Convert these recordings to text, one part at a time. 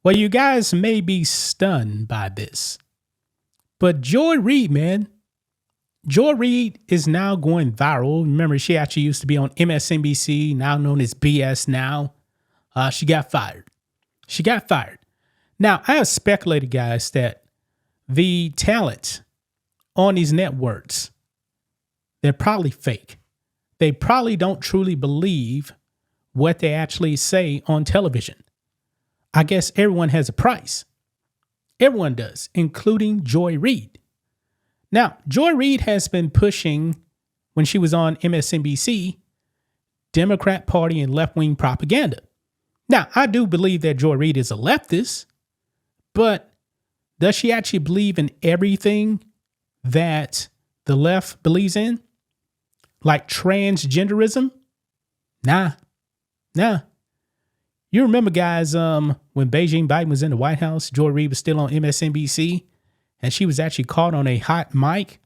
Well, you guys may be stunned by this, but Joy Reid, man, Joy Reid is now going viral. Remember, she actually used to be on MSNBC, now known as BS Now. She got fired. Now, I have speculated, guys, that the talent on these networks, they're probably fake. They probably don't truly believe what they actually say on television. I guess everyone has a price. Everyone does, including Joy Reid. Now, Joy Reid has been pushing, when she was on MSNBC, Democrat Party and left-wing propaganda. Now, I do believe that Joy Reid is a leftist, but does she actually believe in everything that the left believes in? Like transgenderism? Nah. You remember, guys, when Beijing Biden was in the White House, Joy Reid was still on MSNBC, and she was actually caught on a hot mic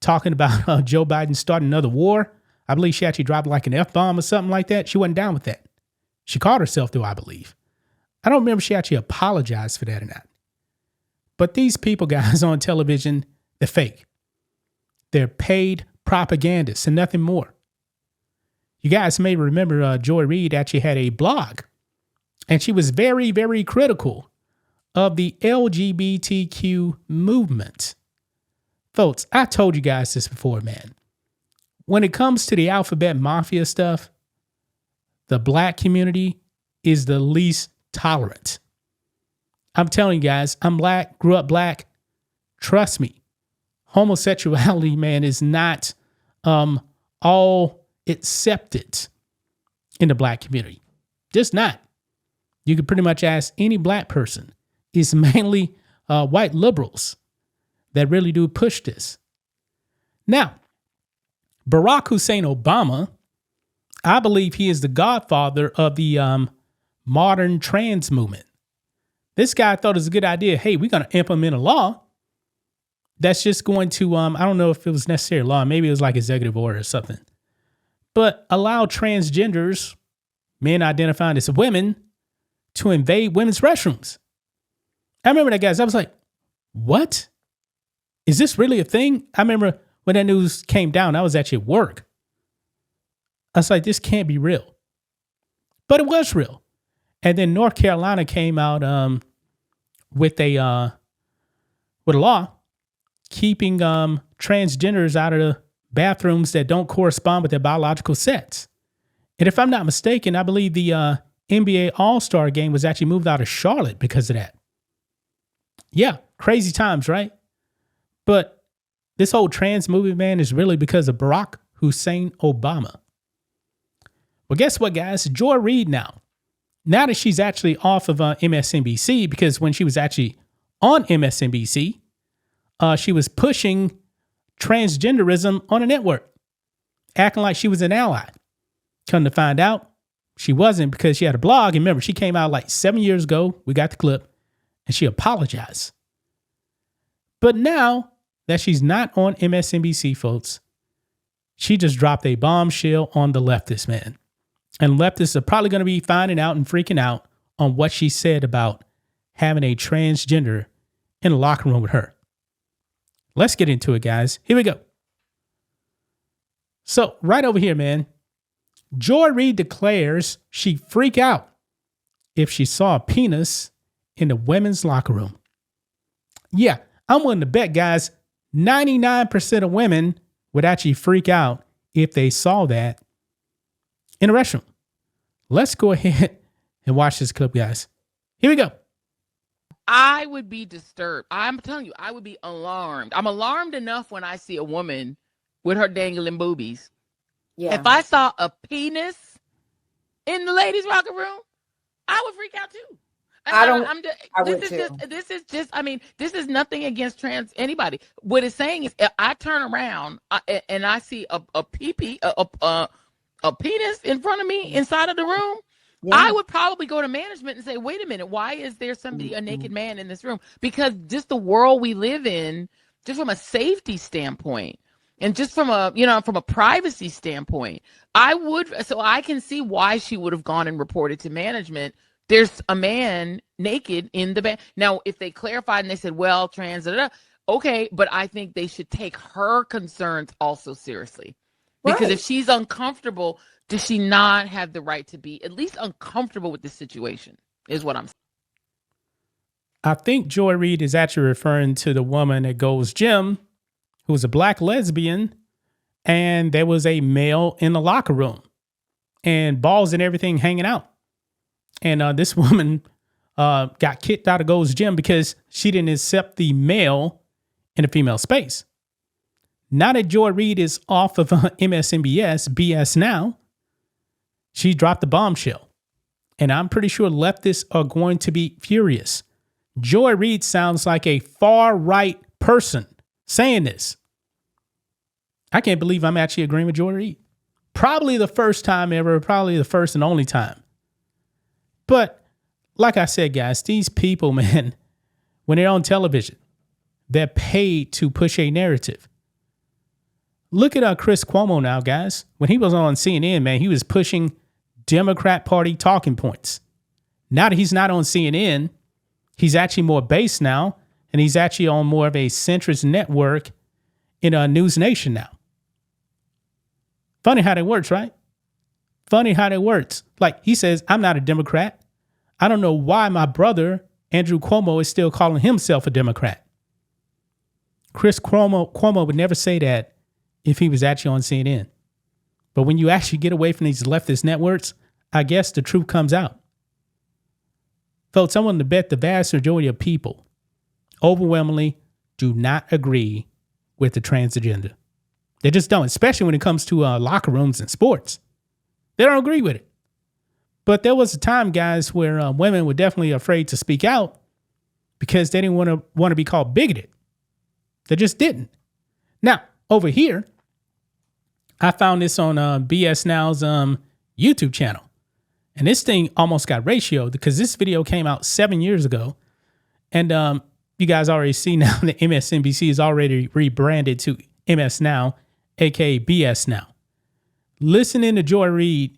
talking about Joe Biden starting another war. I believe she actually dropped like an F-bomb or something like that. She wasn't down with that. She caught herself, though, I believe. I don't remember if she actually apologized for that or not. But these people, guys, on television, they're fake. They're paid propagandists and nothing more. You guys may remember Joy Reid actually had a blog, and she was very, very critical of the LGBTQ movement. Folks, I told you guys this before, man. When it comes to the alphabet mafia stuff, the black community is the least tolerant. I'm telling you guys, I'm black, grew up black. Trust me, homosexuality, man, is not all accepted in the black community. Just not. You could pretty much ask any black person. It's mainly white liberals that really do push this. Now, Barack Hussein Obama, I believe he is the godfather of the modern trans movement. This guy thought it was a good idea. Hey, we're going to implement a law that's just going to, I don't know if it was necessarily law. Maybe it was like executive order or something. But allow transgenders, men identifying as women, to invade women's restrooms. I remember that, guys. I was like, what? Is this really a thing? I remember when that news came down, I was actually at work. I was like, this can't be real. But it was real. And then North Carolina came out with a law keeping transgenders out of the bathrooms that don't correspond with their biological sex. And if I'm not mistaken, I believe the NBA All-Star game was actually moved out of Charlotte because of that. Yeah, crazy times, right? But this whole trans movement, man, is really because of Barack Hussein Obama. Well, guess what, guys? Joy Reid now that she's actually off of MSNBC, because when she was actually on MSNBC, she was pushing transgenderism on a network, acting like she was an ally. Come to find out, she wasn't, because she had a blog. And remember, she came out like 7 years ago. We got the clip, and she apologized. But now that she's not on MSNBC, folks, she just dropped a bombshell on the leftists, man. And leftists are probably going to be finding out and freaking out on what she said about having a transgender in the locker room with her. Let's get into it, guys. Here we go. So right over here, man, Joy Reid declares she'd freak out if she saw a penis in the women's locker room. Yeah, I'm willing to bet, guys, 99% of women would actually freak out if they saw that in a restroom. Let's go ahead and watch this clip, guys. Here we go. I would be disturbed. I'm telling you, I would be alarmed. I'm alarmed enough when I see a woman with her dangling boobies. Yeah. If I saw a penis in the ladies' locker room, I would freak out too. This is nothing against trans anybody. What it's saying is, if I turn around and I see a penis in front of me inside of the room, yeah, I would probably go to management and say, wait a minute, why is there a naked man in this room? Because just the world we live in, just from a safety standpoint, and just from a privacy standpoint, I can see why she would have gone and reported to management there's a man naked in the bed. Now, if they clarified and they said, well, trans, okay, but I think they should take her concerns also seriously. Because if she's uncomfortable, does she not have the right to be at least uncomfortable with the situation, is what I'm saying. I think Joy Reid is actually referring to the woman at Gold's Gym, who was a black lesbian, and there was a male in the locker room and balls and everything hanging out. And this woman got kicked out of Gold's Gym because she didn't accept the male in a female space. Now that Joy Reid is off of MSNBS, BS Now, she dropped the bombshell. And I'm pretty sure leftists are going to be furious. Joy Reid sounds like a far-right person saying this. I can't believe I'm actually agreeing with Joy Reid. Probably the first time ever, probably the first and only time. But like I said, guys, these people, man, when they're on television, they're paid to push a narrative. Look at Chris Cuomo now, guys. When he was on CNN, man, he was pushing Democrat Party talking points. Now that he's not on CNN, he's actually more based now, and he's actually on more of a centrist network in News Nation now. Funny how that works, right? Funny how that works. Like he says, I'm not a Democrat. I don't know why my brother, Andrew Cuomo, is still calling himself a Democrat. Chris Cuomo would never say that if he was actually on CNN. But when you actually get away from these leftist networks, I guess the truth comes out. Folks, I want to bet the vast majority of people overwhelmingly do not agree with the trans agenda. They just don't, especially when it comes to locker rooms and sports. They don't agree with it. But there was a time, guys, where women were definitely afraid to speak out because they didn't want to be called bigoted. They just didn't. Now, over here, I found this on BS Now's YouTube channel. And this thing almost got ratioed because this video came out 7 years ago. And you guys already see now that MSNBC is already rebranded to MS Now, aka BS Now. Listening to Joy Reid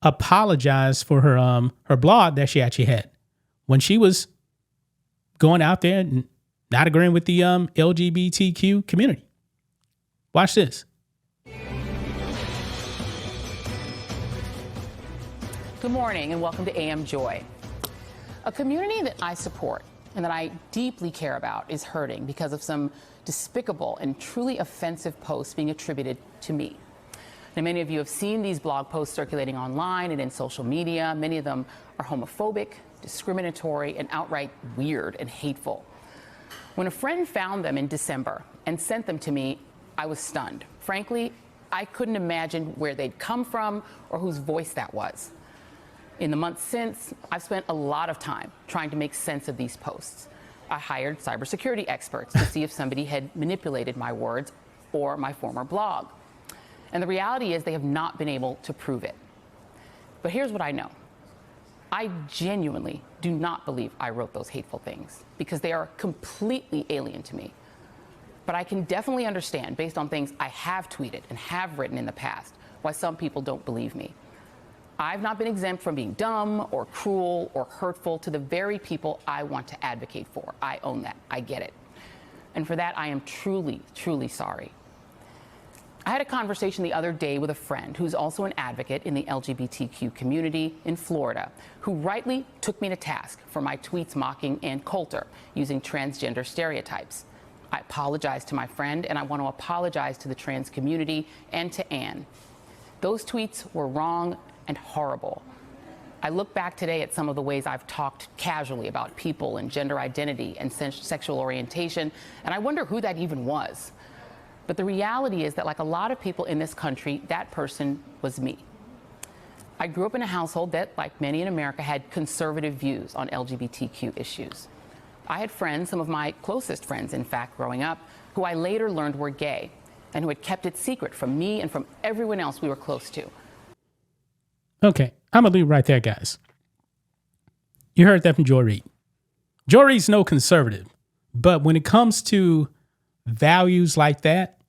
apologize for her blog that she actually had when she was going out there and not agreeing with the LGBTQ community. Watch this. Good morning and welcome to AM Joy. A community that I support and that I deeply care about is hurting because of some despicable and truly offensive posts being attributed to me. Now, many of you have seen these blog posts circulating online and in social media. Many of them are homophobic, discriminatory, and outright weird and hateful. When a friend found them in December and sent them to me, I was stunned. Frankly, I couldn't imagine where they'd come from or whose voice that was. In the months since, I've spent a lot of time trying to make sense of these posts. I hired cybersecurity experts to see if somebody had manipulated my words or my former blog. And the reality is they have not been able to prove it. But here's what I know. I genuinely do not believe I wrote those hateful things because they are completely alien to me. But I can definitely understand, based on things I have tweeted and have written in the past, why some people don't believe me. I've not been exempt from being dumb or cruel or hurtful to the very people I want to advocate for. I own that. I get it. And for that, I am truly, truly sorry. I had a conversation the other day with a friend who's also an advocate in the LGBTQ community in Florida, who rightly took me to task for my tweets mocking Ann Coulter using transgender stereotypes. I apologize to my friend, and I want to apologize to the trans community and to Ann. Those tweets were wrong and horrible. I look back today at some of the ways I've talked casually about people and gender identity and sexual orientation, and I wonder who that even was. But the reality is that, like a lot of people in this country, that person was me. I grew up in a household that, like many in America, had conservative views on LGBTQ issues. I had friends, some of my closest friends, in fact, growing up, who I later learned were gay and who had kept it secret from me and from everyone else we were close to. Okay, I'm going to leave right there, guys. You heard that from Joy Reid. Joy Reid's no conservative, but when it comes to values like that,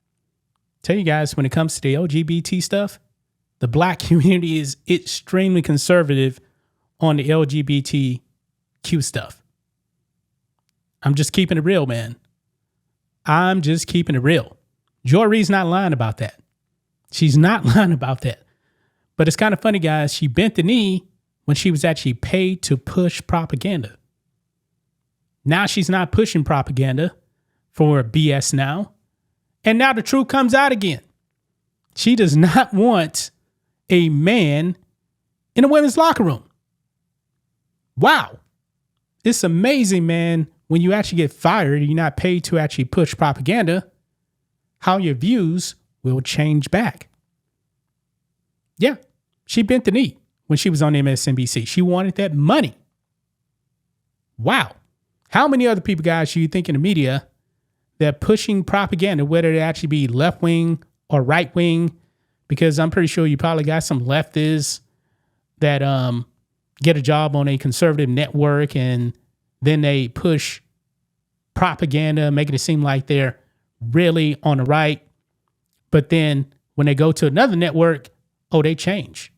tell you guys, when it comes to the LGBT stuff, the black community is extremely conservative on the LGBTQ stuff. I'm just keeping it real, man. I'm just keeping it real. Joy Reid's not lying about that. She's not lying about that. But it's kind of funny, guys. She bent the knee when she was actually paid to push propaganda. Now she's not pushing propaganda for BS now. And now the truth comes out again. She does not want a man in a women's locker room. Wow. It's amazing, man, when you actually get fired, you're not paid to actually push propaganda, how your views will change back. Yeah, she bent the knee when she was on MSNBC. She wanted that money. Wow. How many other people, guys, do you think in the media that are pushing propaganda, whether it actually be left wing or right wing? Because I'm pretty sure you probably got some leftists that get a job on a conservative network and then they push propaganda, making it seem like they're really on the right. But then when they go to another network, oh, they change.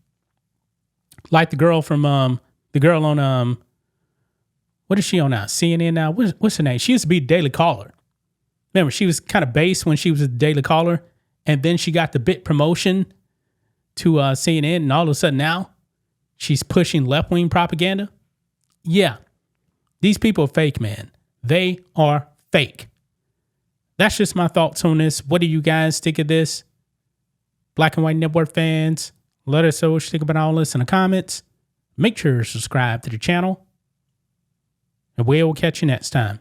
Like the girl from the girl on what is she on now? CNN now. What's her name? She used to be Daily Caller. Remember, she was kind of based when she was a Daily Caller, and then she got the bit promotion to CNN, and all of a sudden now she's pushing left-wing propaganda. Yeah, these people are fake, man. They are fake. That's just my thoughts on this. What do you guys think of this? Black and White Network fans, let us know what you think about all this in the comments. Make sure to subscribe to the channel, and we'll catch you next time.